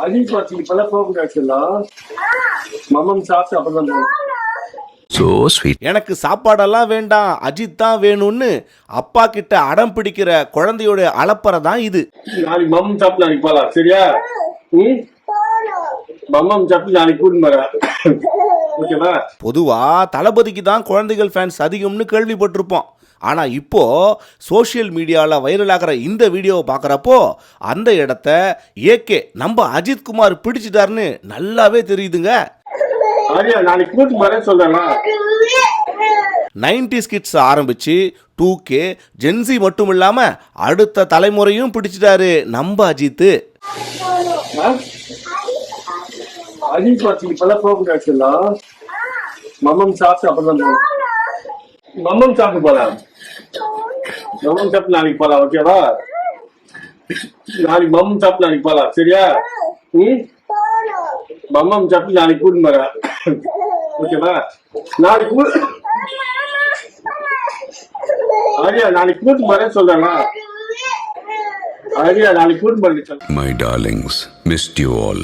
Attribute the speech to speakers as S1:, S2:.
S1: அஜித் படத்துக்கு இப்பெல்லாம் போக முடியாதுல்ல. மமம் சாப்பிட்டு அப்புறம் தான்.
S2: So sweet. எனக்கு சாப்பாடெல்லாம் வேண்டாம், அஜித் தான் வேணும்னு அப்பா கிட்ட அடம் பிடிக்கிற குழந்தையோட அலப்பறை தான் இது.
S1: நாளைக்கு மமம் சாப்பிட்டு நாளைக்கு போலாம், சரியா? மமம் சாப்பிட்டு நாளைக்கு கூட்டிட்டு வரேன், ஓகேவா?
S2: பொதுவா தளபதிக்கு தான் குழந்தைகள் ஃபேன்ஸ் அதிகம்னு கேள்விப்பட்டிருப்போம். ஆனா இப்போ சோஷியல் மீடியாவில் வைரலாகிற இந்த வீடியோவை பார்க்குறப்போ அந்த இடத்த ஏகே நம்ம அஜித் குமார் பிடிச்சிட்டாருன்னு நல்லாவே தெரியுதுங்க.
S1: நாளைக்கு கூட்டிட்டு வரேன் சொல்றேன்.
S2: 90s கிட்ஸ் ஆரம்பிச்சு 2K ஜென்சி மட்டும் இல்லாம அடுத்த தலைமுறையும் பிடிச்சிட்டாரு நம்ம அஜித்.
S1: அஜித் படத்துக்கு இப்பெல்லாம் போக முடியாதுல்ல. மமம் சாப்பிட்டு அப்புறம் தான். மமம் சாப்பிட்டு போலாம், மமம் சாப்பிட்டு நாளைக்கு போலாம், ஓகேவா? நாளைக்கு மமம் சாப்பிட்டு நாளைக்கு போலாம், சரியா? மமம் சாப்பிட்டு நாளைக்கு கூட்டிட்டு வரேன், ஓகேவா? நாளைக்கு நாளைக்கு கூட்டிட்டு வரேன் சொல்றேன். நாளைக்கு கூட்டிட்டு வரேன்.
S3: My darlings, missed you all.